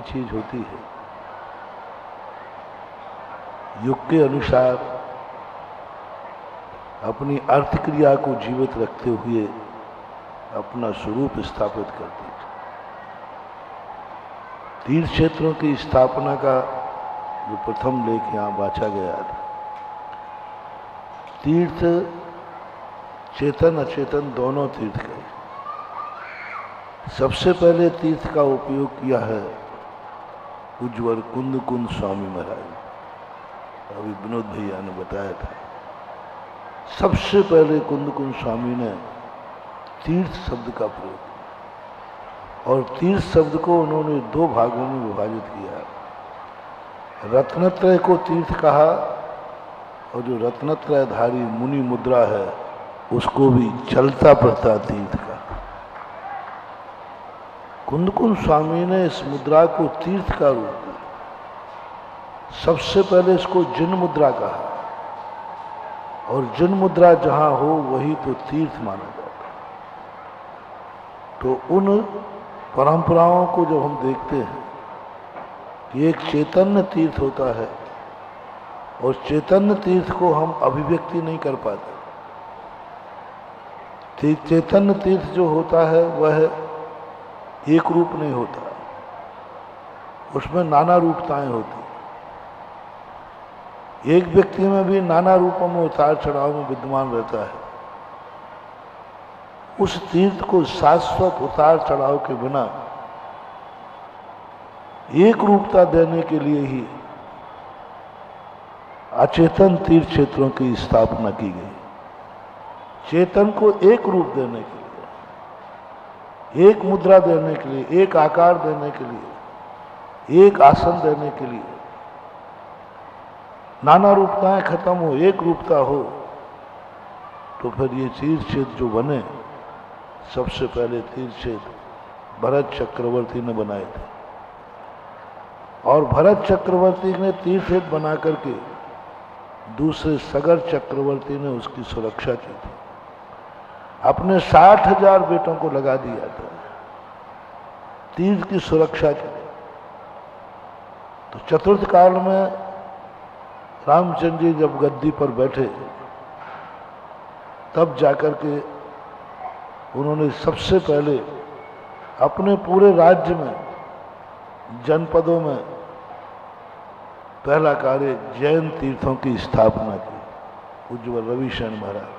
चीज होती है। युग के अनुसार अपनी अर्थ क्रिया को जीवित रखते हुए अपना स्वरूप स्थापित करती थी। तीर्थ क्षेत्रों की स्थापना का जो प्रथम लेख यहाँ बांचा गया था, तीर्थ चेतन अचेतन दोनों तीर्थ के सबसे पहले तीर्थ का उपयोग किया है उज्ज्वल कुंद कुंद स्वामी महाराज। अभी विनोद भैया ने बताया था, सबसे पहले कुंद कुंद स्वामी ने तीर्थ शब्द का प्रयोग किया और तीर्थ शब्द को उन्होंने दो भागों में विभाजित किया। रत्नत्रय को तीर्थ कहा और जो रत्नत्रयधारी मुनि मुद्रा है उसको भी चलता फिरता तीर्थ कहा। कुंद कुंद स्वामी ने इस मुद्रा को तीर्थ का रूप दिया। सबसे पहले इसको जिन मुद्रा कहा और जिन मुद्रा जहां हो वही तो तीर्थ माना जाता। तो उन परंपराओं को जब हम देखते हैं कि एक चैतन्य तीर्थ होता है और चैतन्य तीर्थ को हम अभिव्यक्ति नहीं कर पाते। चैतन्य तीर्थ जो होता है वह एक रूप नहीं होता, उसमें नाना रूपताएं होती। एक व्यक्ति में भी नाना रूपों में उतार चढ़ाव में विद्यमान रहता है। उस तीर्थ को शाश्वत उतार चढ़ाव के बिना एक रूपता देने के लिए ही अचेतन तीर्थ क्षेत्रों की स्थापना की गई। चेतन को एक रूप देने के लिए, एक मुद्रा देने के लिए, एक आकार देने के लिए, एक आसन देने के लिए, नाना रूपताएं खत्म हो, एक रूपता हो, तो फिर ये तीर्थ क्षेत्र जो बने, सबसे पहले तीर्थ क्षेत्र भरत चक्रवर्ती ने बनाए थे और भरत चक्रवर्ती ने तीर्थ क्षेत्र बना करके दूसरे सगर चक्रवर्ती ने उसकी सुरक्षा की थी। अपने 60,000 बेटों को लगा दिया था तीर्थ की सुरक्षा के लिए। तो चतुर्थ काल में रामचंद्र जी जब गद्दी पर बैठे तब जाकर के उन्होंने सबसे पहले अपने पूरे राज्य में जनपदों में पहला कार्य जैन तीर्थों की स्थापना की, उज्ज्वल रविशरण महाराज।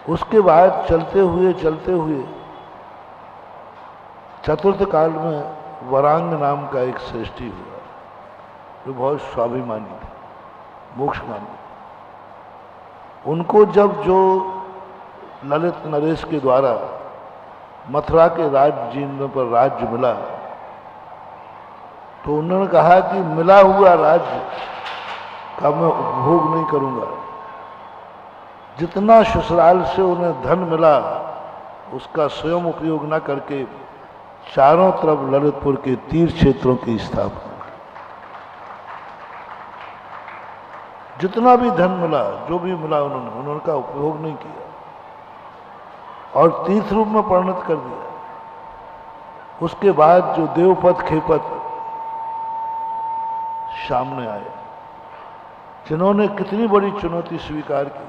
उसके बाद चलते हुए चतुर्थ काल में वरांग नाम का एक श्रेष्ठी हुआ जो बहुत स्वाभिमानी थे, मोक्षमानी। उनको जब जो ललित नरेश के द्वारा मथुरा के राज्य जीर्ण पर राज्य मिला तो उन्होंने कहा कि मिला हुआ राज्य का मैं उपभोग नहीं करूंगा। जितना ससुराल से उन्हें धन मिला उसका स्वयं उपयोग न करके चारों तरफ ललितपुर के तीर्थ क्षेत्रों की स्थापना। जितना भी धन मिला, जो भी मिला, उन्होंने का उपयोग नहीं किया और तीर्थ रूप में परिणत कर दिया। उसके बाद जो देवपथ खेपत सामने आए, जिन्होंने कितनी बड़ी चुनौती स्वीकार की।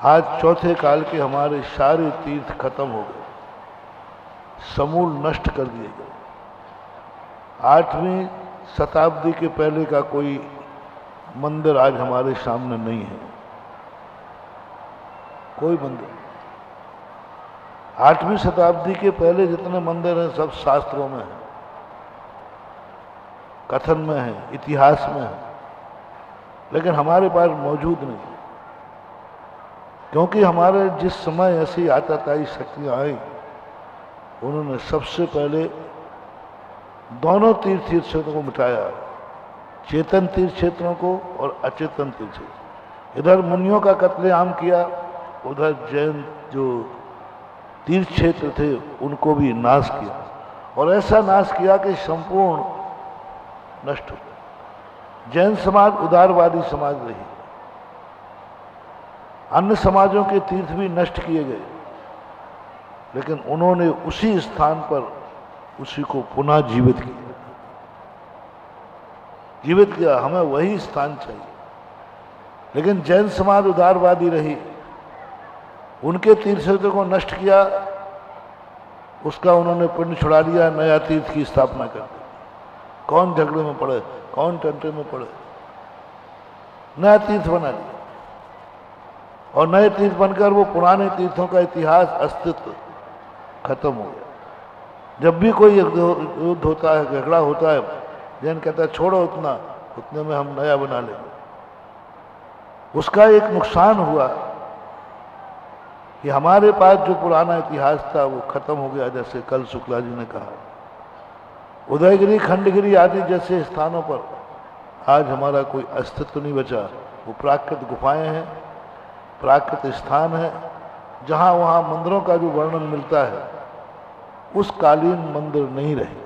आज चौथे काल के हमारे सारे तीर्थ खत्म हो गए, समूल नष्ट कर दिए गए। 8वीं शताब्दी के पहले का कोई मंदिर आज हमारे सामने नहीं है, कोई मंदिर। 8वीं शताब्दी के पहले जितने मंदिर हैं सब शास्त्रों में हैं, कथन में है, इतिहास में है, लेकिन हमारे पास मौजूद नहीं, क्योंकि हमारे जिस समय ऐसी आताताई शक्तियां आई उन्होंने सबसे पहले दोनों तीर्थ क्षेत्रों को मिटाया, चेतन तीर्थ क्षेत्रों को और अचेतन तीर्थ क्षेत्र। इधर मुनियों का कत्लेआम किया, उधर जैन जो तीर्थ क्षेत्र थे उनको भी नाश किया और ऐसा नाश किया कि संपूर्ण नष्ट हो गया। जैन समाज उदारवादी समाज रही, अन्य समाजों के तीर्थ भी नष्ट किए गए, लेकिन उन्होंने उसी स्थान पर उसी को पुनः जीवित किया, जीवित किया। हमें वही स्थान चाहिए। लेकिन जैन समाज उदारवादी रही, उनके तीर्थों को नष्ट किया, उसका उन्होंने पुण्य छुड़ा लिया, नया तीर्थ की स्थापना कर दी। कौन झगड़े में पड़े, कौन टंटे में पड़े, नया तीर्थ बना लिया। और नए तीर्थ बनकर वो पुराने तीर्थों का इतिहास, अस्तित्व खत्म हो गया। जब भी कोई युद्ध होता है, झगड़ा होता है, जैन कहता है छोड़ो उतने में हम नया बना लेंगे। उसका एक नुकसान हुआ कि हमारे पास जो पुराना इतिहास था वो खत्म हो गया। जैसे कल शुक्ला जी ने कहा, उदयगिरी, खंडगिरी आदि जैसे स्थानों पर आज हमारा कोई अस्तित्व नहीं बचा। वो प्राकृत गुफाएं हैं, प्राकृत स्थान है, जहां वहां मंदिरों का जो वर्णन मिलता है उस कालीन मंदिर नहीं रहे।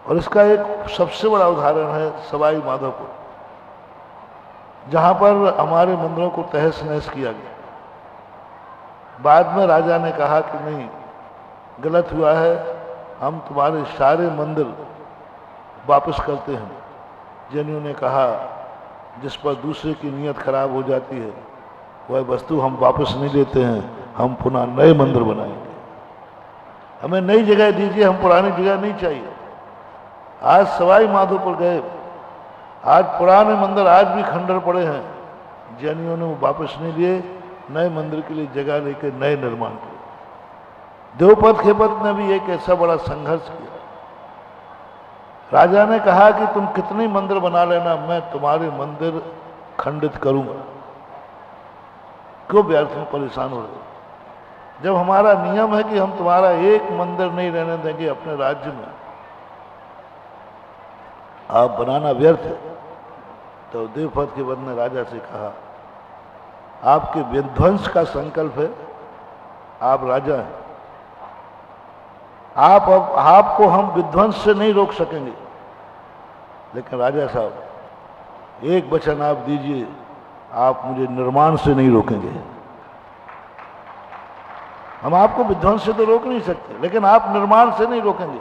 और इसका एक सबसे बड़ा उदाहरण है सवाई माधोपुर, जहां पर हमारे मंदिरों को तहस नहस किया गया। बाद में राजा ने कहा कि नहीं, गलत हुआ है, हम तुम्हारे सारे मंदिर वापस करते हैं। जैनियों ने कहा जिस पर दूसरे की नीयत खराब हो जाती है वह वस्तु हम वापस नहीं लेते हैं, हम पुनः नए मंदिर बनाएंगे। हमें नई जगह दीजिए, हम पुरानी जगह नहीं चाहिए। आज सवाई माधोपुर गए, आज पुराने मंदिर आज भी खंडर पड़े हैं, जैनियों ने वो वापस नहीं लिए, नए मंदिर के लिए जगह लेकर नए निर्माण किए। देवपथ खेपत ने भी एक ऐसा बड़ा संघर्ष किया। राजा ने कहा कि तुम कितने मंदिर बना लेना, मैं तुम्हारे मंदिर खंडित करूंगा। क्यों व्यर्थ में परेशान हो रहे? जब हमारा नियम है कि हम तुम्हारा एक मंदिर नहीं रहने देंगे अपने राज्य में, आप बनाना व्यर्थ है। तो देवपथ खेपत ने राजा से कहा, आपके विध्वंस का संकल्प है, आप राजा हैं, आपको हम विध्वंस से नहीं रोक सकेंगे। लेकिन राजा साहब एक वचन आप दीजिए, आप मुझे निर्माण से नहीं रोकेंगे। हम आपको विध्वंस से तो रोक नहीं सकते, लेकिन आप निर्माण से नहीं रोकेंगे,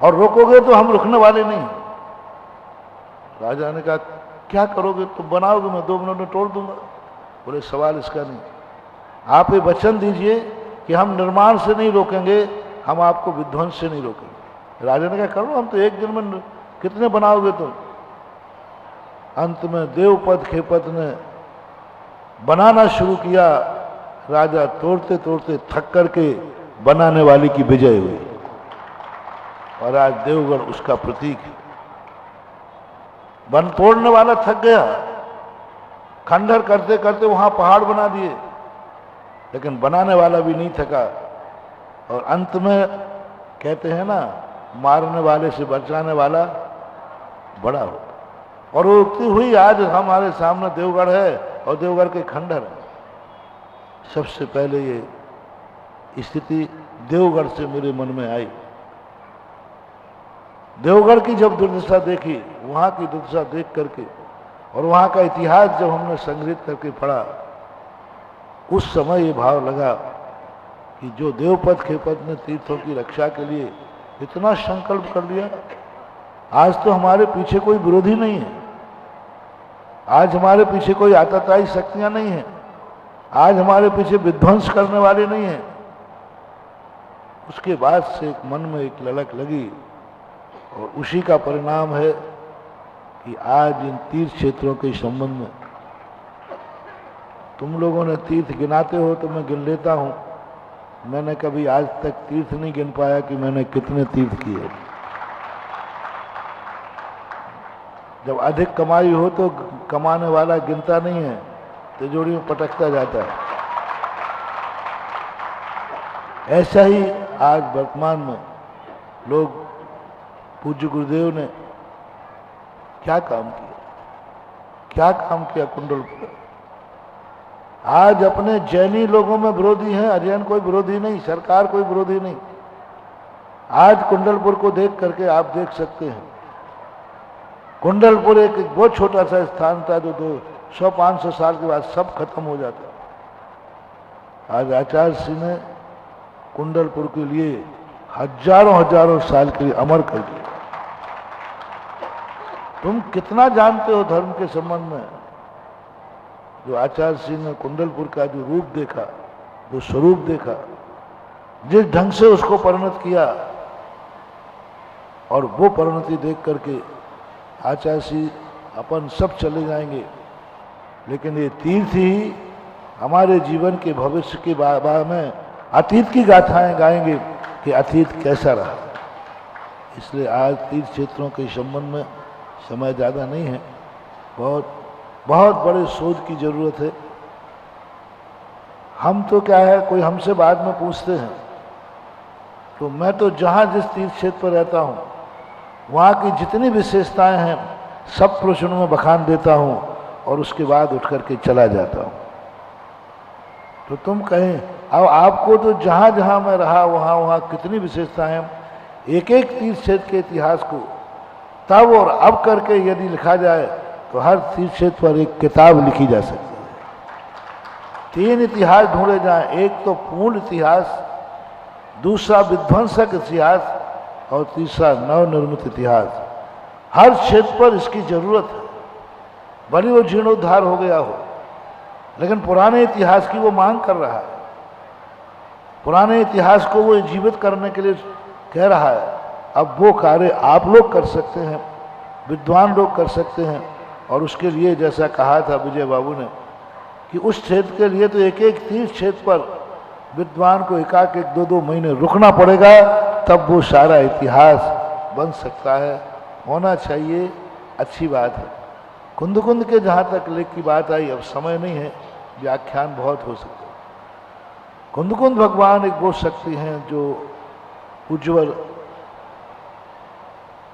और रोकोगे तो हम रुकने वाले नहीं। राजा ने कहा क्या करोगे? तुम बनाओगे, मैं 2 मिनट में तोड़ दूंगा। बोले सवाल इसका नहीं, आप ये वचन दीजिए कि हम निर्माण से नहीं रोकेंगे, हम आपको विध्वंस से नहीं रोकेंगे। राजा ने कहा करो, हम तो एक दिन में कितने बनाओगे तुम? अंत में देवपथ खेपत ने बनाना शुरू किया। राजा तोड़ते तोड़ते थक करके बनाने वाले की विजय हुई, और आज देवगढ़ उसका प्रतीक है। बन तोड़ने वाला थक गया, खंडहर करते करते वहां पहाड़ बना दिए, लेकिन बनाने वाला भी नहीं थका। और अंत में कहते हैं ना, मारने वाले से बचाने वाला बड़ा हो। और वो उगती हुई आज हमारे सामने देवगढ़ है, और देवगढ़ के खंडहर है। सबसे पहले ये स्थिति देवगढ़ से मेरे मन में आई। देवगढ़ की जब दुर्दशा देखी, वहां की दुर्दशा देख करके, और वहां का इतिहास जब हमने संग्रहित करके पढ़ा, उस समय ये भाव लगा कि जो देवपथ खेपत ने तीर्थों की रक्षा के लिए इतना संकल्प कर लिया, आज तो हमारे पीछे कोई विरोधी नहीं है, आज हमारे पीछे कोई आतताई शक्तियां नहीं है, आज हमारे पीछे विध्वंस करने वाले नहीं हैं। उसके बाद से एक मन में एक ललक लगी, और उसी का परिणाम है कि आज इन तीर्थ क्षेत्रों के संबंध में तुम लोगों ने तीर्थ गिनाते हो तो मैं गिन लेता हूं। मैंने कभी आज तक तीर्थ नहीं गिन पाया कि मैंने कितने तीर्थ किए। जब अधिक कमाई हो तो कमाने वाला गिनता नहीं है, तिजोरी में पटकता जाता है। ऐसा ही आज वर्तमान में लोग, पूज्य गुरुदेव ने क्या काम किया, क्या काम किया कुंडलपुर। आज अपने जैनी लोगों में विरोधी हैं, अजैन कोई विरोधी नहीं, सरकार कोई विरोधी नहीं। आज कुंडलपुर को देख करके आप देख सकते हैं, कुंडलपुर एक बहुत छोटा सा स्थान था जो 200-500 साल के बाद सब खत्म हो जाता। आज आचार्य सिंह ने कुंडलपुर के लिए हजारों हजारों साल के लिए अमर कर दिया। तुम कितना जानते हो धर्म के संबंध में? जो आचार्य सिंह ने कुंडलपुर का जो रूप देखा, जो स्वरूप देखा, जिस ढंग से उसको परिणत किया, और वो परिणति देख करके आचार्य सिंह अपन सब चले जाएंगे, लेकिन ये तीर्थ ही हमारे जीवन के भविष्य के बारे में अतीत की गाथाएं गाएंगे कि अतीत कैसा रहा। इसलिए आज तीर्थ क्षेत्रों के संबंध में समय ज़्यादा नहीं है, बहुत बहुत बड़े शोध की जरूरत है। हम तो क्या है, कोई हमसे बाद में पूछते हैं, तो मैं तो जहाँ जिस तीर्थ क्षेत्र पर रहता हूँ वहाँ की जितनी विशेषताएं हैं सब प्रश्नों में बखान देता हूँ और उसके बाद उठ करके चला जाता हूँ। तो तुम कहें, अब आपको तो जहाँ जहाँ मैं रहा वहाँ वहाँ कितनी विशेषताएं हैं, एक एक तीर्थ क्षेत्र के इतिहास को तब और अब करके यदि लिखा जाए तो हर तीर्थ क्षेत्र पर एक किताब लिखी जा सकती है। 3 इतिहास ढूंढे जाएं, एक तो पूर्ण इतिहास, दूसरा विध्वंसक इतिहास और तीसरा नवनिर्मित इतिहास। हर क्षेत्र पर इसकी जरूरत है, भले वो जीर्णोद्धार हो गया हो, लेकिन पुराने इतिहास की वो मांग कर रहा है। पुराने इतिहास को वो जीवित करने के लिए कह रहा है। अब वो कार्य आप लोग कर सकते हैं, विद्वान लोग कर सकते हैं, और उसके लिए जैसा कहा था विजय बाबू ने कि उस क्षेत्र के लिए तो एक एक तीर्थ क्षेत्र पर विद्वान को एक 2 महीने रुकना पड़ेगा, तब वो सारा इतिहास बन सकता है, होना चाहिए, अच्छी बात है। कुंद के जहाँ तक लेख की बात आई, अब समय नहीं है, व्याख्यान बहुत हो सकते। कुंद भगवान एक वो शक्ति हैं जो उज्ज्वल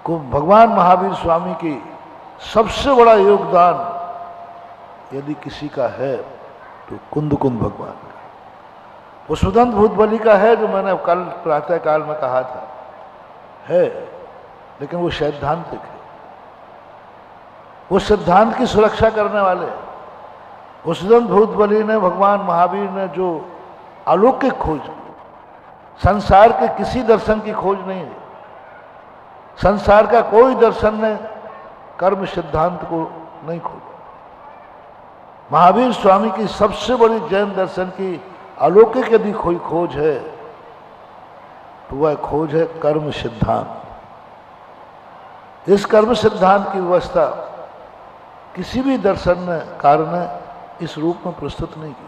को भगवान महावीर स्वामी की सबसे बड़ा योगदान यदि किसी का है तो कुंद भगवान का। वो सुदंत भूतबली का है, जो मैंने कल प्रातः काल में कहा था, है, लेकिन वो सैद्धांतिक है। वो सिद्धांत की सुरक्षा करने वाले हैं। वो सुदंत भूतबली ने, भगवान महावीर ने जो अलौकिक खोज की, संसार के किसी दर्शन की खोज नहीं है। संसार का कोई दर्शन ने कर्म सिद्धांत को नहीं खोजा। महावीर स्वामी की सबसे बड़ी जैन दर्शन की अलौकिक यदि कोई खोज है तो वह खोज है कर्म सिद्धांत। इस कर्म सिद्धांत की व्यवस्था किसी भी दर्शन ने, कार ने इस रूप में प्रस्तुत नहीं की,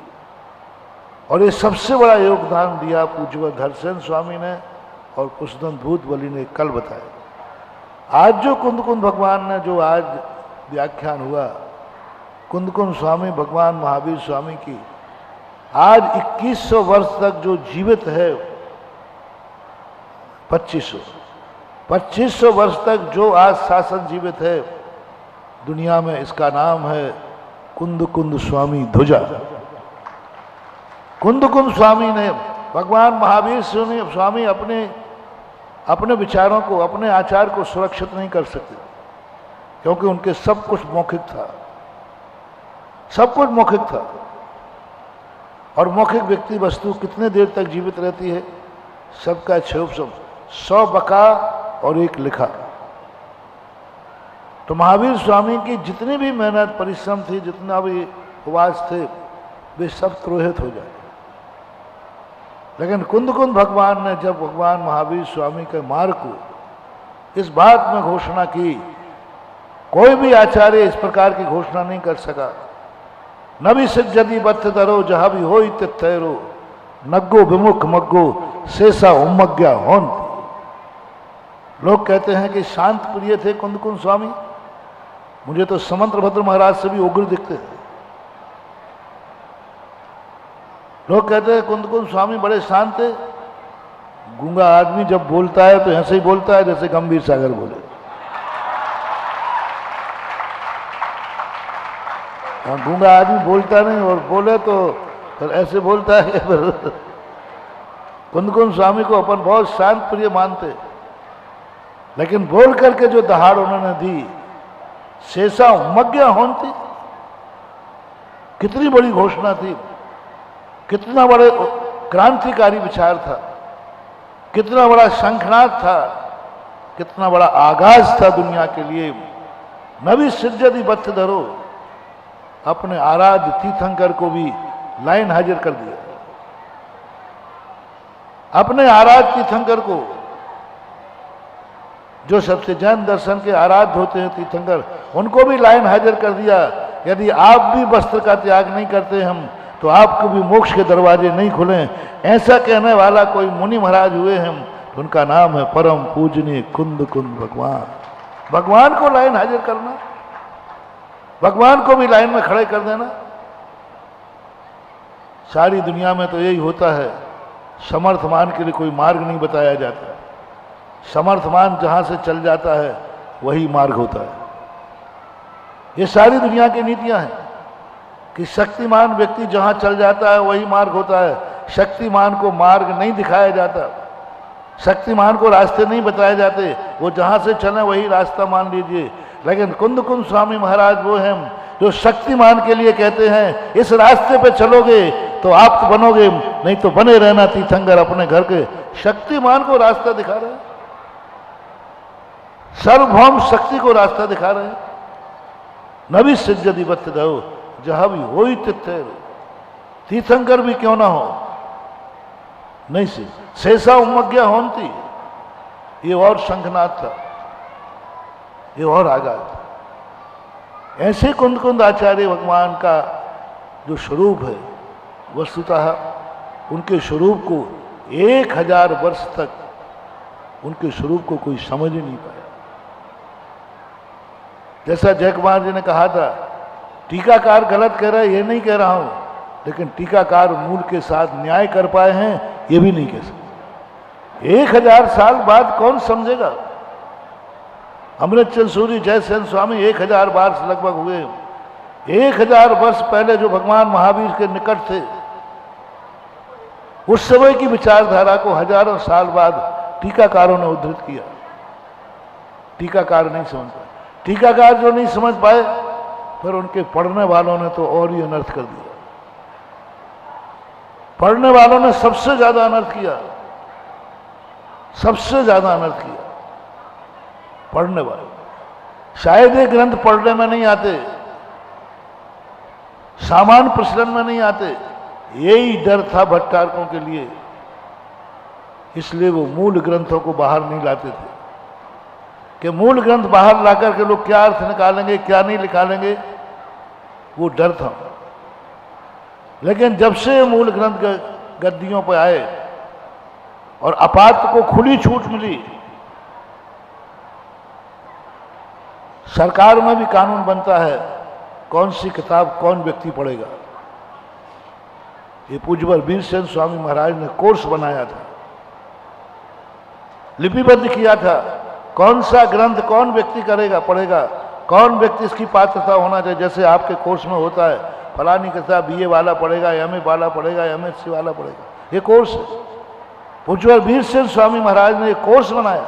और ये सबसे बड़ा योगदान दिया पूज्य धरसेन स्वामी ने और कुसुदंत भूतबली ने कल बताया। आज जो कुंद भगवान ने जो आज व्याख्यान हुआ, कुंद स्वामी भगवान महावीर स्वामी की आज 2100 वर्ष तक जो जीवित है, 2500 वर्ष तक जो आज शासन जीवित है दुनिया में, इसका नाम है कुंद स्वामी ध्वजा। कुंद स्वामी ने, भगवान महावीर स्वामी अपने विचारों को, अपने आचार को सुरक्षित नहीं कर सकते, क्योंकि उनके सब कुछ मौखिक था, सब कुछ मौखिक था। और मौखिक व्यक्ति वस्तु कितने देर तक जीवित रहती है? सबका 100 बका और 1 लिखा। तो महावीर स्वामी की जितनी भी मेहनत परिश्रम थी, जितना भी उपवास थे, वे सब त्रोहित हो जाए। लेकिन कुंद भगवान ने जब भगवान महावीर स्वामी के मार्ग को इस बात में घोषणा की, कोई भी आचार्य इस प्रकार की घोषणा नहीं कर सका। न भी सिद्धि बत्थ दरो जहाँ भी हो तैरो, नग्गो विमुख मग्गो शेषा उमज्ञा होन। लोग कहते हैं कि शांत प्रिय थे कुंद स्वामी, मुझे तो समंत्रभद्र महाराज से भी उग्र दिखते हैं। लोग कहते हैं कुंद स्वामी बड़े शांत थे। गूंगा आदमी जब बोलता है तो ऐसे ही बोलता है जैसे गंभीर सागर बोले। गूंगा आदमी बोलता नहीं, और बोले तो फिर ऐसे बोलता है। कुंद स्वामी को अपन बहुत शांत प्रिय मानते, लेकिन बोल करके जो दहाड़ उन्होंने दी, शेषा उमज्ञा होन थी, कितनी बड़ी घोषणा थी, कितना बड़े क्रांतिकारी विचार था। कितना बड़ा शंखनाद था, कितना बड़ा आगाज था दुनिया के लिए। नबी सिज्जदी बत धरो, अपने आराध्य तीर्थंकर को भी लाइन हाजिर कर दिया। अपने आराध्य तीर्थंकर को, जो सबसे जैन दर्शन के आराध्य होते हैं तीर्थंकर, उनको भी लाइन हाजिर कर दिया। यदि आप भी वस्त्र का त्याग नहीं करते हम तो आपको भी मोक्ष के दरवाजे नहीं खुले। ऐसा कहने वाला कोई मुनि महाराज हुए हम, तो उनका नाम है परम पूजनीय कुंद कुंद भगवान। भगवान को लाइन हाजिर करना, भगवान को भी लाइन में खड़े कर देना। सारी दुनिया में तो यही होता है, समर्थमान के लिए कोई मार्ग नहीं बताया जाता। समर्थमान जहां से चल जाता है वही मार्ग होता है। ये सारी दुनिया की नीतियां हैं कि शक्तिमान व्यक्ति जहां चल जाता है वही मार्ग होता है। शक्तिमान को मार्ग नहीं दिखाया जाता, शक्तिमान को रास्ते नहीं बताए जाते, वो जहां से चले वही रास्ता मान लीजिए। लेकिन कुंद कुंद स्वामी महाराज वो हैं जो शक्तिमान के लिए कहते हैं इस रास्ते पे चलोगे तो आप तो बनोगे, नहीं तो बने रहना तीर्थंकर अपने घर के। शक्तिमान को रास्ता दिखा रहे हैं, सर्वभौम शक्ति को रास्ता दिखा रहे हैं। नबी सिज्जदी बत धरो, जहां भी हो ही तीर्थंकर भी क्यों ना हो, नहीं से शेषा उमज्ञा होती, ये और शंखनाद था, ये और आगाज था। ऐसे कुंद कुंद आचार्य भगवान का जो स्वरूप है, वस्तुतः उनके स्वरूप को 1000 वर्ष तक उनके स्वरूप को कोई समझ ही नहीं पाया। जैसा जय कुमार जी ने कहा था, टीकाकार गलत कह रहा है ये नहीं कह रहा हूं, लेकिन टीकाकार मूल के साथ न्याय कर पाए हैं ये भी नहीं कह सकते। 1000 साल बाद कौन समझेगा? अमृतचंद सूरी जयसेन स्वामी 1000 वर्ष लगभग हुए। 1000 वर्ष पहले जो भगवान महावीर के निकट थे, उस समय की विचारधारा को हजारों साल बाद टीकाकारों ने उद्धृत किया। टीकाकार नहीं समझ पाए, टीकाकार जो नहीं समझ पाए, फिर उनके पढ़ने वालों ने तो और ही अनर्थ कर दिया। पढ़ने वालों ने सबसे ज्यादा अनर्थ किया, सबसे ज्यादा अनर्थ किया पढ़ने वाले। शायद ये ग्रंथ पढ़ने में नहीं आते, सामान्य प्रचलन में नहीं आते, यही डर था भट्टारकों के लिए, इसलिए वो मूल ग्रंथों को बाहर नहीं लाते थे कि मूल ग्रंथ बाहर लाकर के लोग क्या अर्थ निकालेंगे क्या नहीं निकालेंगे, वो डर था। लेकिन जब से मूल ग्रंथ गद्दियों पर आए और अपात्र को खुली छूट मिली, सरकार में भी कानून बनता है कौन सी किताब कौन व्यक्ति पढ़ेगा। ये पूज्यवर वीरसेन स्वामी महाराज ने कोर्स बनाया था, लिपिबद्ध किया था, कौन सा ग्रंथ कौन व्यक्ति करेगा पढ़ेगा, कौन व्यक्ति इसकी पात्रता होना चाहिए। जैसे आपके कोर्स में होता है फलानी किताब बीए वाला पढ़ेगा, एमए वाला पढ़ेगा, एमएससी वाला पढ़ेगा, ये कोर्स है। पूज्यवर वीरसेन स्वामी महाराज ने ये कोर्स बनाया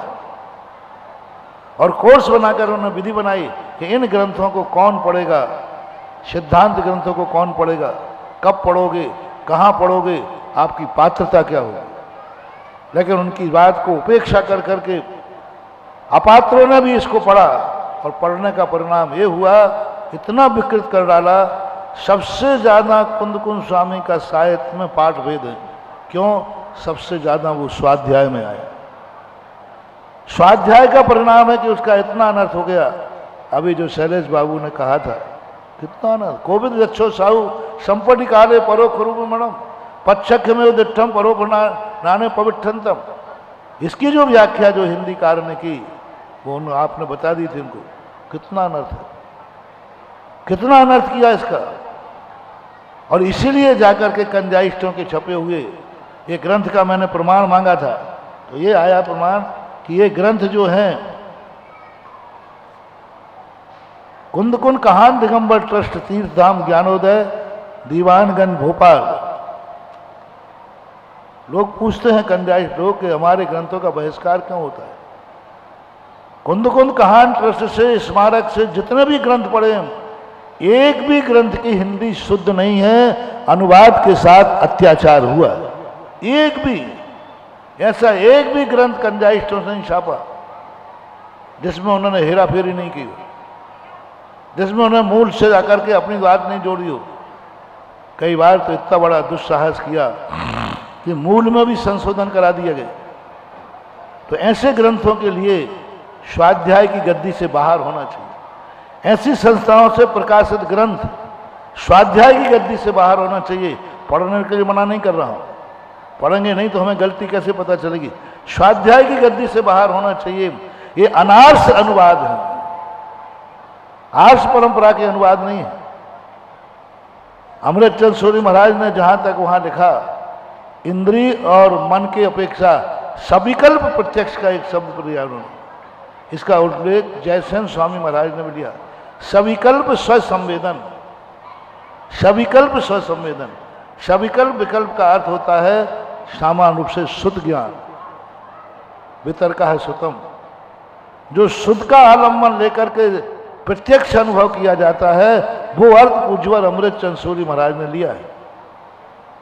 और कोर्स बनाकर उन्होंने विधि बनाई कि इन ग्रंथों को कौन पढ़ेगा, सिद्धांत ग्रंथों को कौन पढ़ेगा, कब पढ़ोगे, कहाँ पढ़ोगे, आपकी पात्रता क्या होगी। लेकिन उनकी बात को उपेक्षा कर करके अपात्रों ने भी इसको पढ़ा और पढ़ने का परिणाम ये हुआ, इतना विकृत कर डाला। सबसे ज्यादा कुंद कुंद स्वामी का साहित्य में पाठ भेद है। क्यों? सबसे ज्यादा वो स्वाध्याय में आया। स्वाध्याय का परिणाम है कि उसका इतना अनर्थ हो गया। अभी जो शैलेश बाबू ने कहा था, कितना अनर्थ। कोविद गच्छो साहु संपटी काले परो खुरुमणम पच्छख में उदिठम परो नाने पविठंतम। इसकी जो व्याख्या जो हिंदी कार ने की वो आपने बता दी थी उनको, कितना अनर्थ है, कितना अनर्थ किया इसका। और इसीलिए जाकर के कंजाइस्टों के छपे हुए ये ग्रंथ का मैंने प्रमाण मांगा था, तो ये आया प्रमाण कि ये ग्रंथ जो हैं कुंद कुंद कहान दिगंबर ट्रस्ट तीर्थ धाम ज्ञानोदय दीवानगंज भोपाल। लोग पूछते हैं कंजाइस्ट लोग कि हमारे ग्रंथों का बहिष्कार क्यों होता है। कुंद कुंद कहान ट्रस्ट से स्मारक से जितने भी ग्रंथ पढ़े हैं, एक भी ग्रंथ की हिंदी शुद्ध नहीं है, अनुवाद के साथ अत्याचार हुआ है। एक भी ऐसा एक भी ग्रंथ कंजाइस्टों से नहीं छापा जिसमें उन्होंने हेरा फेरी नहीं की हो, जिसमें उन्होंने मूल से जाकर के अपनी बात नहीं जोड़ी हो। कई बार तो इतना बड़ा दुस्साहस किया कि मूल में भी संशोधन करा दिया गया। तो ऐसे ग्रंथों के लिए स्वाध्याय की गद्दी से बाहर होना चाहिए। ऐसी संस्थाओं से प्रकाशित ग्रंथ स्वाध्याय की गद्दी से बाहर होना चाहिए। पढ़ने के लिए मना नहीं कर रहा हूं, पढ़ेंगे नहीं तो हमें गलती कैसे पता चलेगी। स्वाध्याय की गद्दी से बाहर होना चाहिए। ये अनार्स अनुवाद है, आर्ष परंपरा के अनुवाद नहीं है। अमृतचंद सूरी महाराज ने जहां तक वहां लिखा, इंद्रिय और मन की अपेक्षा सविकल्प प्रत्यक्ष का एक शब्द प्रयोग उन्होंने। इसका उल्लेख जयसेन स्वामी महाराज ने भी लिया। सविकल्प स्वसंवेदन, सविकल्प स्वसंवेदन। सविकल्प विकल्प का अर्थ होता है सामान्य रूप से शुद्ध ज्ञान, वितर्क है सुतम। जो शुद्ध का आलम्बन लेकर के प्रत्यक्ष अनुभव किया जाता है, वो अर्थ उज्ज्वल अमृतचंद सूरी महाराज ने लिया है।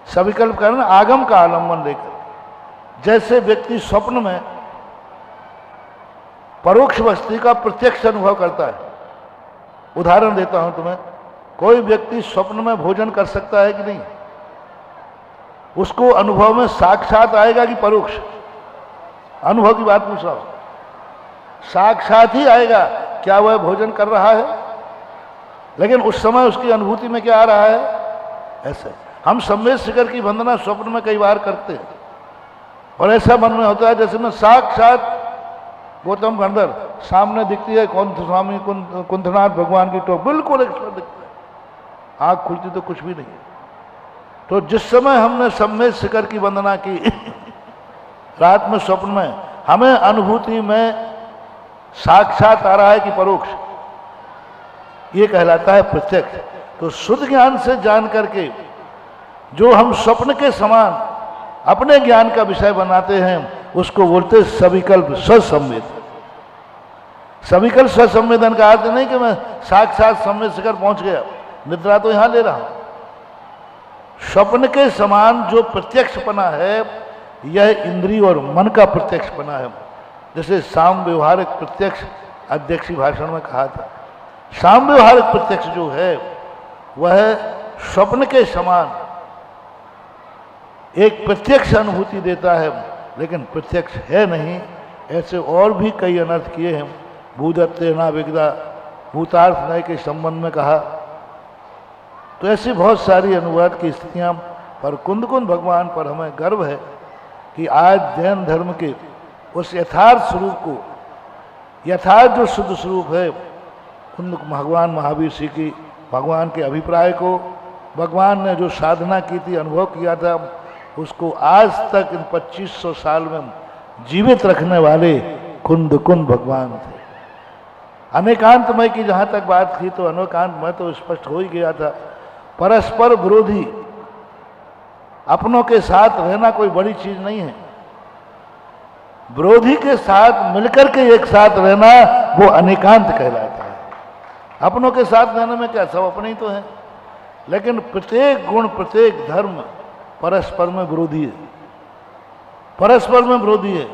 सविकल्प का ना आगम का आलम्बन लेकर। जैसे व्यक्ति स्वप्न में परोक्ष वस्तु का प्रत्यक्ष अनुभव करता है। उदाहरण देता हूं तुम्हें, कोई व्यक्ति स्वप्न में भोजन कर सकता है कि नहीं? उसको अनुभव में साक्षात आएगा कि परोक्ष? अनुभव की बात पूछ रहा हूं। साक्षात ही आएगा, क्या वह भोजन कर रहा है? लेकिन उस समय उसकी अनुभूति में क्या आ रहा है? ऐसे हम सम्मेद शिखर की वंदना स्वप्न में कई बार करते हैं और ऐसा मन में होता है जैसे में साक्षात गौतम गंधर सामने दिखती है, कौन स्वामी कुंथनाथ भगवान की टोप बिल्कुल एक दिखता है, आंख खुलती तो कुछ भी नहीं। तो जिस समय हमने सम्मेद शिखर की वंदना की रात में स्वप्न में, हमें अनुभूति में साक्षात आ रहा है कि परोक्ष? ये कहलाता है प्रत्यक्ष। तो शुद्ध ज्ञान से जान करके जो हम स्वप्न के समान अपने ज्ञान का विषय बनाते हैं, उसको बोलते सविकल्प स्वसंवेदन। सविकल्प स्वसंवेदन का अर्थ नहीं कि मैं साक्षात सम्मेद शिखर पहुंच गया, निद्रा तो यहां ले रहा हूं। स्वप्न के समान जो प्रत्यक्षपना है, यह इंद्रिय और मन का प्रत्यक्षपना है। जैसे साम व्यवहारिक प्रत्यक्ष अध्यक्षी भाषण में कहा था, साम व्यवहारिक प्रत्यक्ष जो है वह स्वप्न के समान एक प्रत्यक्ष अनुभूति देता है, लेकिन प्रत्यक्ष है नहीं। ऐसे और भी कई अनर्थ किए हैं। भूदत्तेना विगदा भूतार्थ नय के संबंध में कहा। तो ऐसी बहुत सारी अनुवाद की स्थितियां, पर कुंद भगवान पर हमें गर्व है कि आज जैन धर्म के उस यथार्थ स्वरूप को, यथार्थ जो शुद्ध स्वरूप है, कुंद भगवान महावीर श्री की भगवान के अभिप्राय को, भगवान ने जो साधना की थी, अनुभव किया था, उसको आज तक इन 2500 साल में जीवित रखने वाले कुंद भगवान थे। अनेकांतमय की जहां तक बात थी, तो अनेकांतमय तो स्पष्ट हो ही गया था। परस्पर विरोधी अपनों के साथ रहना कोई बड़ी चीज नहीं है। विरोधी के साथ मिलकर के एक साथ रहना, वो अनेकांत कहलाता है। अपनों के साथ रहने में क्या, सब अपने ही तो हैं। लेकिन प्रत्येक गुण, प्रत्येक धर्म परस्पर में विरोधी है, परस्पर में विरोधी है।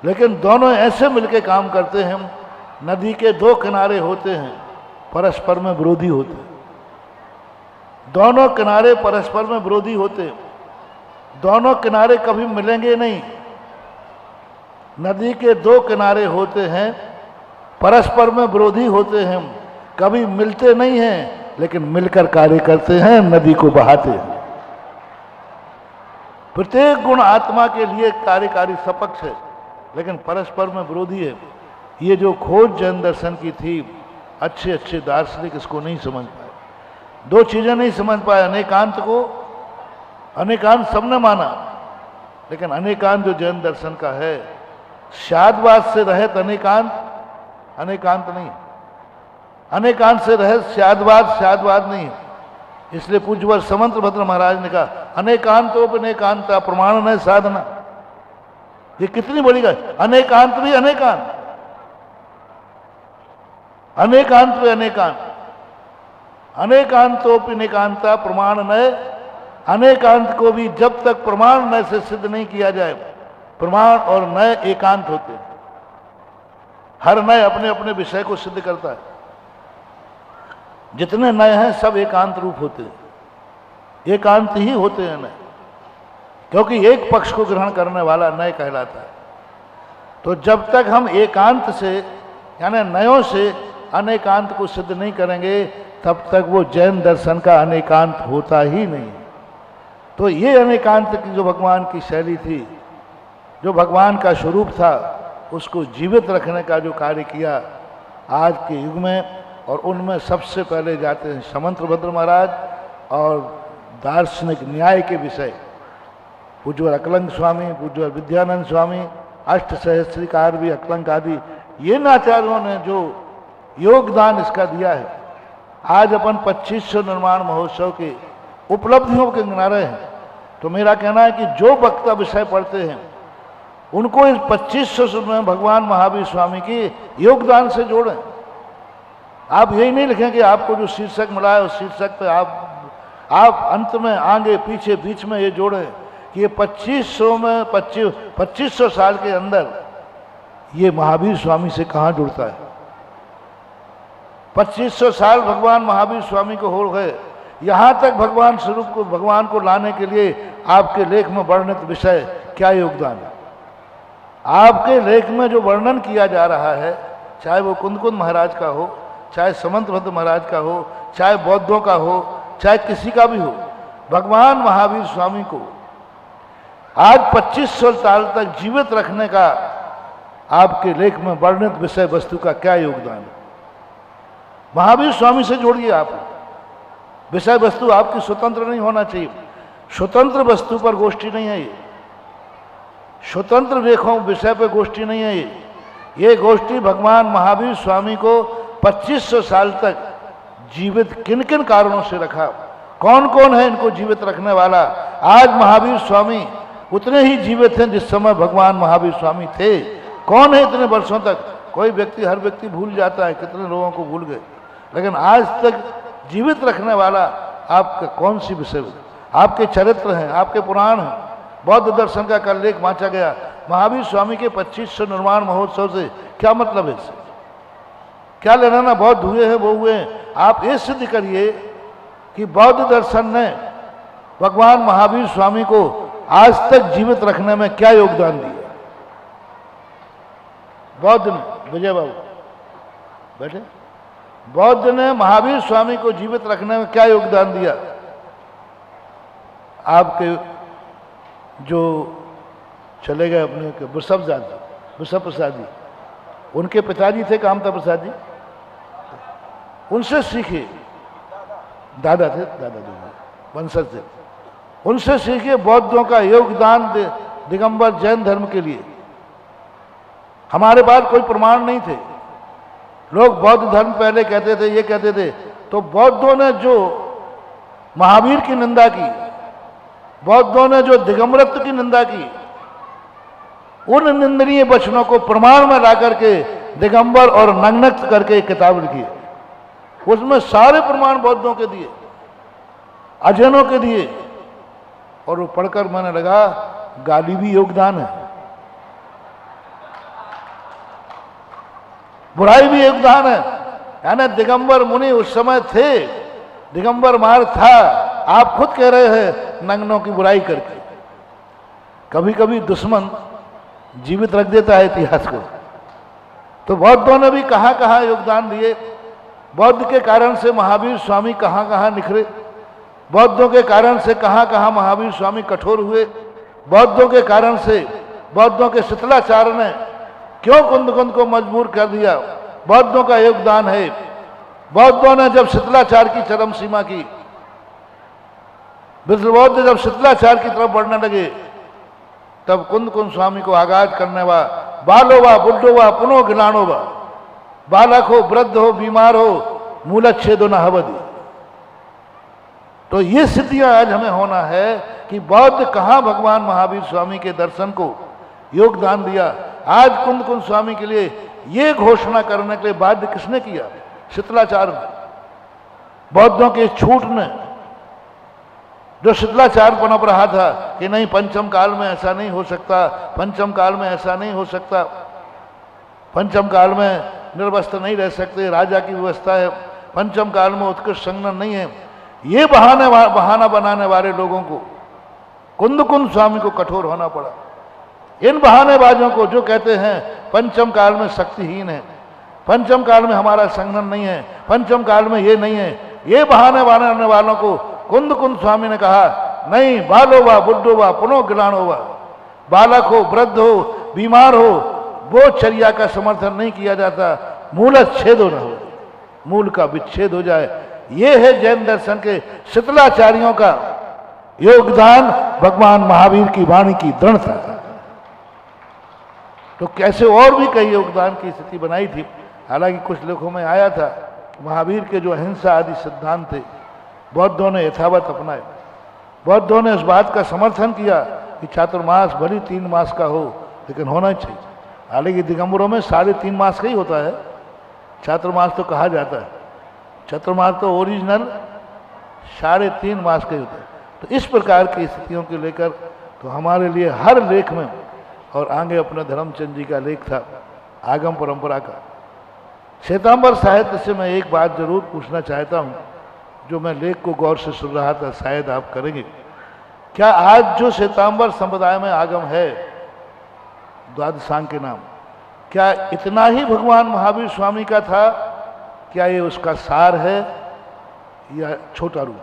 लेकिन दोनों ऐसे मिलके काम करते हैं। नदी के दो किनारे होते हैं, परस्पर में विरोधी होते हैं। दोनों किनारे परस्पर में विरोधी होते हैं, दोनों किनारे कभी मिलेंगे नहीं। नदी के दो किनारे होते हैं, परस्पर में विरोधी होते हैं, कभी मिलते नहीं हैं, लेकिन मिलकर कार्य करते हैं, नदी को बहाते हैं। प्रत्येक गुण आत्मा के लिए कार्यकारी सपक्ष है, लेकिन परस्पर में विरोधी है। ये जो खोज जैन दर्शन की थी, अच्छे अच्छे दार्शनिक इसको नहीं समझ पाए। दो चीजें नहीं समझ पाए, अनेकांत को, अनेकांत सबने माना, लेकिन अनेकांत जो जैन दर्शन का है, शादवाद से रहित अनेकांत, अनेकांत नहीं। अनेकांत से रहित शादवाद, शादवाद नहीं। इसलिए पूज्यवर समंतभद्र महाराज ने कहा, अनेकांतोपनेकांता प्रमाण न साधना। ये कितनी बड़ी बात, अनेकांत भी अनेकांत, अनेकांत भी अनेकांत, अनेकांतोपनेकांता प्रमाण न। अनेकांत को भी जब तक प्रमाण न से सिद्ध नहीं किया जाए, प्रमाण और नय एकांत होते हैं। हर नय अपने अपने विषय को सिद्ध करता है। जितने नय हैं सब एकांत रूप होते हैं, एकांत ही होते हैं नय, क्योंकि एक पक्ष को ग्रहण करने वाला नय कहलाता है। तो जब तक हम एकांत से यानी नयों से अनेकांत को सिद्ध नहीं करेंगे तब तक वो जैन दर्शन का अनेकांत होता ही नहीं। तो ये अनेकांत की जो भगवान की शैली थी, जो भगवान का स्वरूप था, उसको जीवित रखने का जो कार्य किया आज के युग में, और उनमें सबसे पहले जाते हैं समंतभद्र महाराज और दार्शनिक न्याय के विषय पूज्य अकलंक स्वामी, पूज्य विद्यानंद स्वामी, अष्ट सहस्त्रिकार भी अकलंक आदि, ये आचार्यों ने जो योगदान इसका दिया है। आज अपन 2500 निर्माण महोत्सव के उपलब्धियों के गिनारे हैं। तो मेरा कहना है कि जो वक्ता विषय पढ़ते हैं उनको इस 2500 में भगवान महावीर स्वामी के योगदान से जोड़ें। आप यही नहीं लिखें कि आपको जो शीर्षक मिला है उस शीर्षक पे आप अंत में आगे पीछे बीच में ये जोड़ें कि ये 2500 साल के अंदर ये महावीर स्वामी से कहाँ जुड़ता है। 2500 साल भगवान महावीर स्वामी को हो गए, यहाँ तक भगवान स्वरूप को, भगवान को लाने के लिए आपके लेख में वर्णित विषय क्या योगदान है। आपके लेख में जो वर्णन किया जा रहा है, चाहे वो कुंदकुंद महाराज का हो, चाहे समंतभद्र महाराज का हो, चाहे बौद्धों का हो, चाहे किसी का भी हो, भगवान महावीर स्वामी को आज 2500 साल तक जीवित रखने का आपके लेख में वर्णित विषय वस्तु का क्या योगदान है। महावीर स्वामी से जोड़िए। आप विषय वस्तु आपकी स्वतंत्र नहीं होना चाहिए। स्वतंत्र वस्तु पर गोष्ठी नहीं है ये, स्वतंत्र लेखों विषय पर गोष्ठी नहीं है ये गोष्ठी भगवान महावीर स्वामी को 2500 साल तक जीवित किन किन कारणों से रखा, कौन कौन है इनको जीवित रखने वाला। आज महावीर स्वामी उतने ही जीवित हैं जिस समय भगवान महावीर स्वामी थे। कौन है इतने वर्षों तक? कोई व्यक्ति, हर व्यक्ति भूल जाता है, कितने लोगों को भूल गए, लेकिन आज तक जीवित रखने वाला आपका कौन सी विषय? आपके चरित्र हैं, आपके पुराण हैं। बौद्ध दर्शन का कल लेख वांचा गया। महावीर स्वामी के 2500 निर्माण महोत्सव से क्या मतलब है? इससे क्या लेना ना? बौद्ध हुए हैं वो हुए हैं। आप ये सिद्ध करिए कि बौद्ध दर्शन ने भगवान महावीर स्वामी को आज तक जीवित रखने में क्या योगदान दिया। बौद्ध ने, विजय बाबू बैठे, बौद्ध ने महावीर स्वामी को जीवित रखने में क्या योगदान दिया। आपके जो चले गए अपने वृषभ प्रसाद जी, उनके पिताजी थे कामता प्रसाद जी, उनसे सीखे। दादा थे, दादाजी वंशज थे, उनसे सीखे बौद्धों का योगदान दिगंबर जैन धर्म के लिए। हमारे पास कोई प्रमाण नहीं थे। लोग बौद्ध धर्म पहले कहते थे, ये कहते थे, तो बौद्धों ने जो महावीर की निंदा की, बौद्धों ने जो दिगंबरत्व की निंदा की, उन निंदनीय वचनों को प्रमाण में ला करके दिगंबर और नग्नक्त करके एक किताब लिखी। उसमें सारे प्रमाण बौद्धों के दिए, अजैनों के दिए, और वो पढ़कर मैंने लगा गाली भी योगदान है, बुराई भी योगदान है। यानी दिगंबर मुनि उस समय थे, दिगंबर मार्ग था। आप खुद कह रहे हैं नग्नों की बुराई करके। कभी कभी दुश्मन जीवित रख देता है इतिहास को। तो बौद्धों ने भी कहां कहां योगदान दिए। बौद्ध के कारण से महावीर स्वामी कहां कहां निखरे, बौद्धों के कारण से कहां कहां महावीर स्वामी कठोर हुए, बौद्धों के कारण से, बौद्धों के शिथिलाचार्य ने क्यों कुंदकुंद को मजबूर कर दिया, बौद्धों का योगदान है। बौद्धों ने जब शिथिलाचार की चरम सीमा की, बौद्ध जब शिथिलाचार की तरफ बढ़ने लगे, तब कुंदकुंद स्वामी को आगाज करने वा बालो वा बुढ़ो वा पुनो गिलानो वा, बालक हो, वृद्ध हो, बीमार हो, मूलच्छेदो न हवदि। तो ये सिद्धियां आज हमें होना है कि बौद्ध कहां भगवान महावीर स्वामी के दर्शन को योगदान दिया। आज कुंदकुंद स्वामी के लिए ये घोषणा करने के लिए बाध्य किसने किया? शिथिलाचार्य ने, बौद्धों के छूट ने। जो शिथिलाचार पनप रहा था कि नहीं पंचम काल में ऐसा नहीं हो सकता, पंचम काल में ऐसा नहीं हो सकता, पंचम काल में निर्वस्त्र नहीं रह सकते, राजा की व्यवस्था है, पंचम काल में उत्कृष्ट संगठन नहीं है, ये बहाना बनाने वाले लोगों को कुंद स्वामी को कठोर होना पड़ा। इन बहानेबाजों को जो कहते हैं पंचम काल में शक्तिहीन है, पंचम काल में हमारा संगठन नहीं है, पंचम काल में ये नहीं है, ये बहाने बनाने वालों को कुंद स्वामी ने कहा नहीं, बालो वा बुद्धो वा पुनः गिलानो वा, बालक हो, वृद्ध हो, बीमार हो, वो चर्या का समर्थन नहीं किया जाता, मूलच्छेद न हो, मूल का विच्छेद हो जाए। ये है जैन दर्शन के शिथिलाचार्यों का योगदान, भगवान महावीर की वाणी की दृढ़ता। तो कैसे और भी कई योगदान की स्थिति बनाई थी। हालांकि कुछ लेखों में आया था महावीर के जो अहिंसा आदि सिद्धांत थे बौद्धों ने यथावत अपनाए। बौद्धों ने इस बात का समर्थन किया कि चातुर्मास भली 3 मास का हो लेकिन होना चाहिए। हालांकि दिगंबरों में 3.5 मास का ही होता है, चातुर्मास तो कहा जाता है, चातुर्मास तो ओरिजिनल 3.5 मास का ही होता है। तो इस प्रकार की स्थितियों को लेकर तो हमारे लिए हर लेख में, और आगे अपने धर्मचंद जी का लेख था आगम परंपरा का। श्वेतांबर साहित्य से मैं एक बात जरूर पूछना चाहता हूँ, जो मैं लेख को गौर से सुन रहा था, शायद आप करेंगे। क्या आज जो श्वेतांबर संप्रदाय में आगम है द्वादशांग के नाम, क्या इतना ही भगवान महावीर स्वामी का था? क्या ये उसका सार है या छोटा रूप?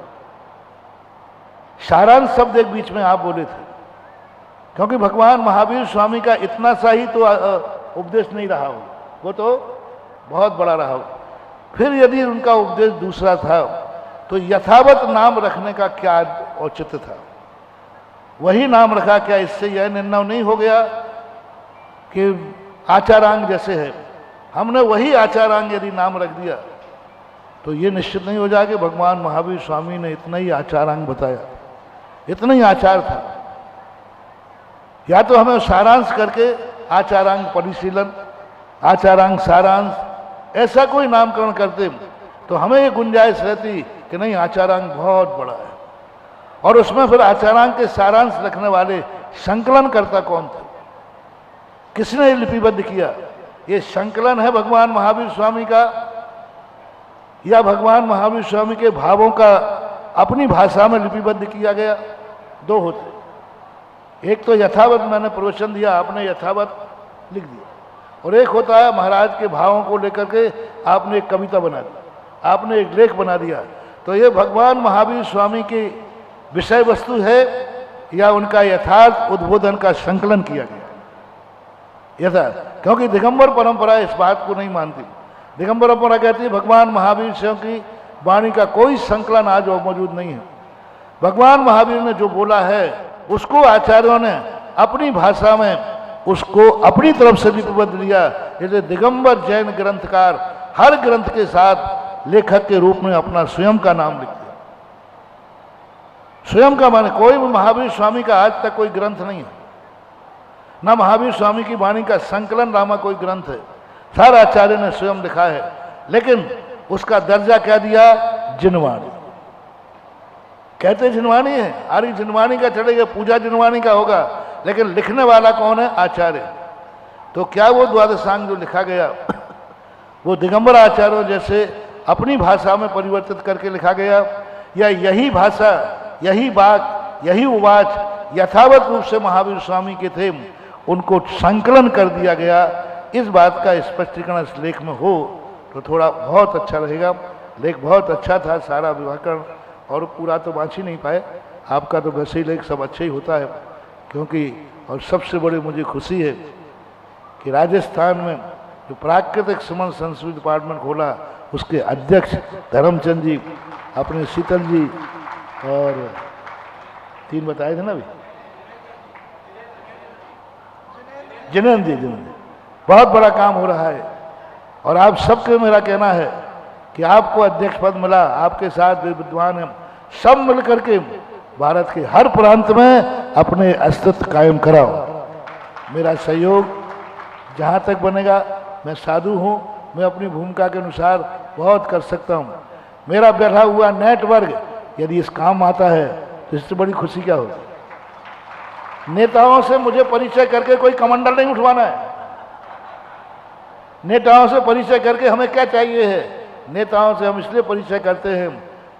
सारांश शब्द एक बीच में आप बोले थे, क्योंकि भगवान महावीर स्वामी का इतना सा ही तो उपदेश नहीं रहा हो, वो तो बहुत बड़ा रहा हो। फिर यदि उनका उपदेश दूसरा था तो यथावत नाम रखने का क्या औचित्य था? वही नाम रखा, क्या इससे यह निर्णय नहीं हो गया कि आचारांग जैसे है, हमने वही आचारांग यदि नाम रख दिया तो ये निश्चित नहीं हो जाए कि भगवान महावीर स्वामी ने इतना ही आचारांग बताया, इतना ही आचार था। या तो हमें सारांश करके आचारांग परिशीलन, आचारांग सारांश, ऐसा कोई नामकरण करते तो हमें ये गुंजाइश रहती कि नहीं आचारांग बहुत बड़ा है। और उसमें फिर आचारांग के सारांश रखने वाले संकलन करता कौन थे, किसने लिपिबद्ध किया? ये संकलन है भगवान महावीर स्वामी का या भगवान महावीर स्वामी के भावों का अपनी भाषा में लिपिबद्ध किया गया? दो होते, एक तो यथावत मैंने प्रवचन दिया, आपने यथावत लिख दिया, और एक होता है महाराज के भावों को लेकर के आपने एक कविता बना दी, आपने एक लेख बना दिया। तो ये भगवान महावीर स्वामी की विषय वस्तु है या उनका यथार्थ उद्बोधन का संकलन किया गया? यथार्थ, क्योंकि दिगंबर परंपरा इस बात को नहीं मानती। दिगंबर परंपरा कहती है भगवान महावीर स्वामी की वाणी का कोई संकलन आज और मौजूद नहीं है। भगवान महावीर ने जो बोला है उसको आचार्यों ने अपनी भाषा में उसको अपनी तरफ से लिपिबद्ध लिया। जैसे दिगंबर जैन ग्रंथकार हर ग्रंथ के साथ लेखक के रूप में अपना स्वयं का नाम लिखते हैं। स्वयं का माने कोई भी महावीर स्वामी का आज तक कोई ग्रंथ नहीं है, ना महावीर स्वामी की वाणी का संकलन नामा कोई ग्रंथ है, सारा आचार्य ने स्वयं लिखा है। लेकिन उसका दर्जा क्या दिया? जिनवाणी। कहते जिनवाणी है, आर्य जिनवाणी का चढ़ेगा, पूजा जिनवाणी का होगा, लेकिन लिखने वाला कौन है? आचार्य। तो क्या वो द्वादशांग जो लिखा गया वो दिगंबर आचार्यों जैसे अपनी भाषा में परिवर्तित करके लिखा गया, या यही भाषा, यही बात, यही उवाच यथावत रूप से महावीर स्वामी के थे, उनको संकलन कर दिया गया? इस बात का स्पष्टीकरण इस लेख में हो तो थोड़ा बहुत अच्छा रहेगा। लेख बहुत अच्छा था, सारा व्याकरण और पूरा तो बाँच ही नहीं पाए। आपका तो वैसे ही लेख सब अच्छे ही होता है, क्योंकि और सबसे बड़ी मुझे खुशी है कि राजस्थान में जो प्राकृतिक समन संस्कृत डिपार्टमेंट खोला उसके अध्यक्ष धर्मचंद जी, अपने शीतल जी और 3 बताए थे ना अभी, जिनेंद्र जी, बहुत बड़ा काम हो रहा है। और आप सबके मेरा कहना है कि आपको अध्यक्ष पद मिला, आपके साथ विद्वान हैं, सब मिलकर के भारत के हर प्रांत में अपने अस्तित्व कायम कराओ। मेरा सहयोग जहाँ तक बनेगा, मैं साधु हूँ, मैं अपनी भूमिका के अनुसार बहुत कर सकता हूँ। मेरा बैठा हुआ नेटवर्क यदि इस काम आता है तो इससे बड़ी खुशी क्या होगी। नेताओं से मुझे परिचय करके कोई कमंडल नहीं उठवाना है। नेताओं से परिचय करके हमें क्या चाहिए है? नेताओं से हम इसलिए परिचय करते हैं,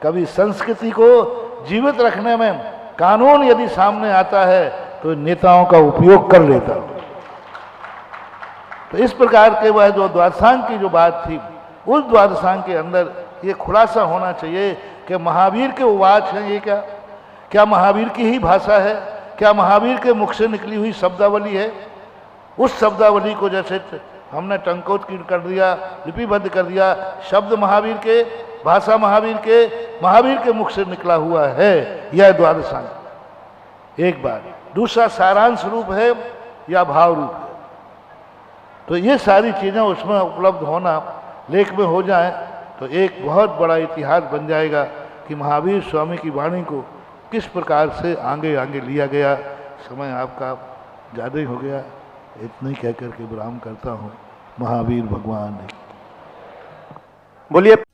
कभी संस्कृति को जीवित रखने में कानून यदि सामने आता है तो नेताओं का उपयोग कर लेता हूं। तो इस प्रकार के वह जो द्वादशांग की जो बात थी, उस द्वादशांग के अंदर ये खुलासा होना चाहिए कि महावीर के उवाच हैं ये क्या महावीर की ही भाषा है? क्या महावीर के मुख से निकली हुई शब्दावली है? उस शब्दावली को जैसे हमने टंकोत कर दिया, लिपिबद्ध कर दिया, शब्द महावीर के, भाषा महावीर के मुख से निकला हुआ है, यह द्वादशांग एक बात। दूसरा सारांश रूप है या भाव रूप है। तो ये सारी चीज़ें उसमें उपलब्ध होना लेख में हो जाए तो एक बहुत बड़ा इतिहास बन जाएगा कि महावीर स्वामी की वाणी को किस प्रकार से आगे आगे लिया गया। समय आपका ज़्यादा ही हो गया, इतना ही कह करके विराम करता हूँ। महावीर भगवान बोलिए।